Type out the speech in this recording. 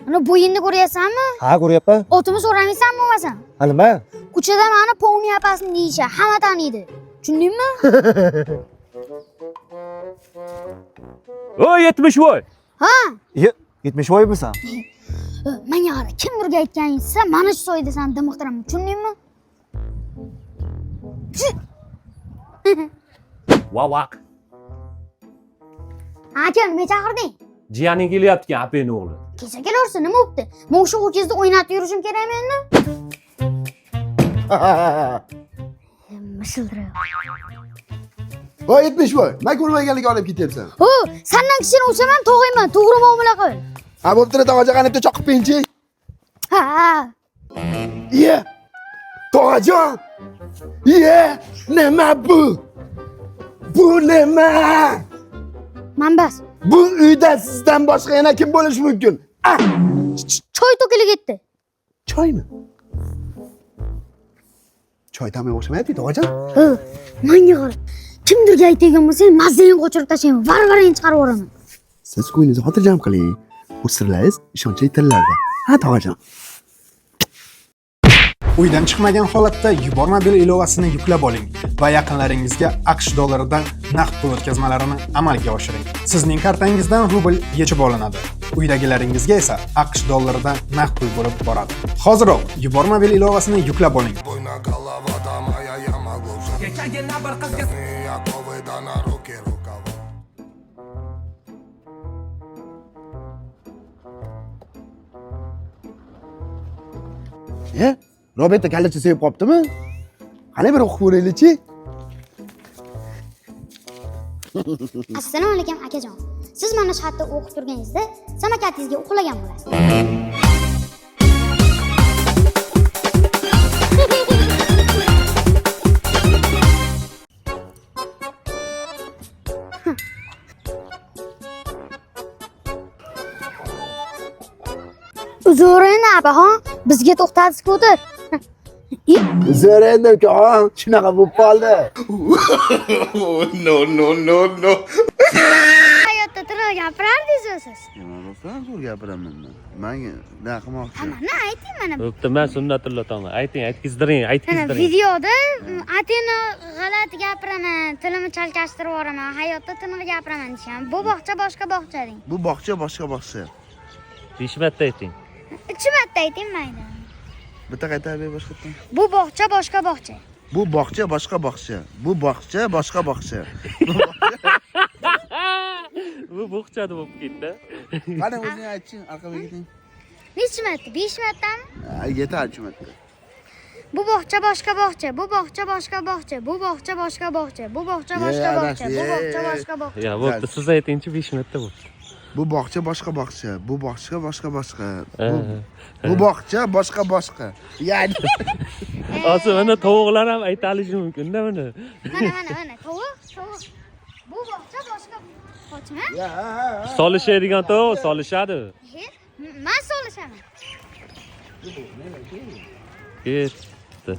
Ana bo'yinni ko'ryapsanmi? Ha, ko'ryapman. Otimiz so'ramaysanmi o'zing? Ha, nima? Ko'chada meni povni yapasini deyishadi, hamma taniydi. Tushundingmi? Oy, 70voy. Ha? 70voymisan? Menga qara, kim burga aytganingizsa, mana shu soyda seni dimiqtiraman. Tushundingmi? Vavaq. Aka, nima chaqirding? Jiyaning kelyapti-kan, apang o'g'li. Kecha kelarsa nima bo'pti? Men o'sha o'kizda o'ynatib yurishim kerakmi endi? Mishildirib. Voy 70voy, men ko'rmaganlikka olib ketyapsan. Ho, sendan kichkina o'saman, tog'ayman, to'g'ri muomala qil. Ha, bo'pti, tog'ajon qanibda choqib penchi. Ha. Iye. Tog'ajon. Iye, nima bu? Bu nima? Manbas. Bu uyda sizdan boshqa yana kim bo'lishi mumkin? Ah, Choy to'kilib ketdi. choymi? Choy tamay o'xshamayapti, tog'ajon. Ha, menga qara. Kimdirga aytgan bo'lsang, mazangni qochirib tashlayman, var-varingni chiqarib yuboraman. Siz ko'nglingizni xotirjam qiling. Bu sirlaringiz ishonchli tillarda. Ha, tog'ajon. Uydan chiqmagan holatda yubormobil ilovasini yuklab oling va yaqinlaringizga AQSh dollaridan naqd pul o'tkazmalarini amalga oshiring. Sizning kartangizdan rubl yechib olinadi. Uydagilaringizga esa AQSh dollaridan naqd pul bo'lib boradi. Hoziroq yubormobil ilovasini yuklab oling. Ye? Roberta kallachi sevib qoptimi? Qani bir o'qib ko'raylik-chi. Assalomu alaykum akajon. Siz mana shu yerda o'qib turganingizda samakatingizga uxlagan bo'lasiz. Uzr-ena abaxon, bizga to'xtatib skuter. Zo'raydim-ku, shunaqa bo'lib qoldi. No. Hayotda tiliq gapirardingiz siz. Nima bo'lsa zo'r gapiraman men. Menga nima qilmoqchi? Mana ayting mana. Bo'pti, men Sunnatullo tog'a. Aytgizdiring. Mana videoda ateni g'alati gapiraman, tilimni chalkashtirib yuboraman, hayotda tiniq gapiraman deysham. Bu bog'cha boshqa bog'cha deng. Bu bog'cha boshqa bog'cha. Beshmatda ayting. Ichimatda ayting mayli. Bitta qaytarib boshqatdan. Bu bog'cha boshqa bog'cha. Bu bog'cha boshqa bog'cha. Bu bog'cha boshqa bog'cha. Bu bog'chada bo'lib ketdi. Qani o'zing aytchi, orqaga keting. Nechi marta? 5 martami? Yetar chumatda. Bu bog'cha boshqa bog'cha, bu bog'cha boshqa bog'cha, bu bog'cha boshqa bog'cha, bu bog'cha boshqa bog'cha, bu bog'cha boshqa bog'cha. Ya, bo'pti, siz aytingchi 5matda bo'pti. Bu bog'cha boshqa bog'cha. Bu bog'cha boshqa boshqa. Bu bog'cha boshqa boshqa. Ya'ni Hozir mana tovuqlar ham ayta olishi mumkin-da buni. Mana, tovuq. Bu bog'cha boshqa bog'chami? Solishadigan tovuq solishadi. Men solishaman. Ketdi.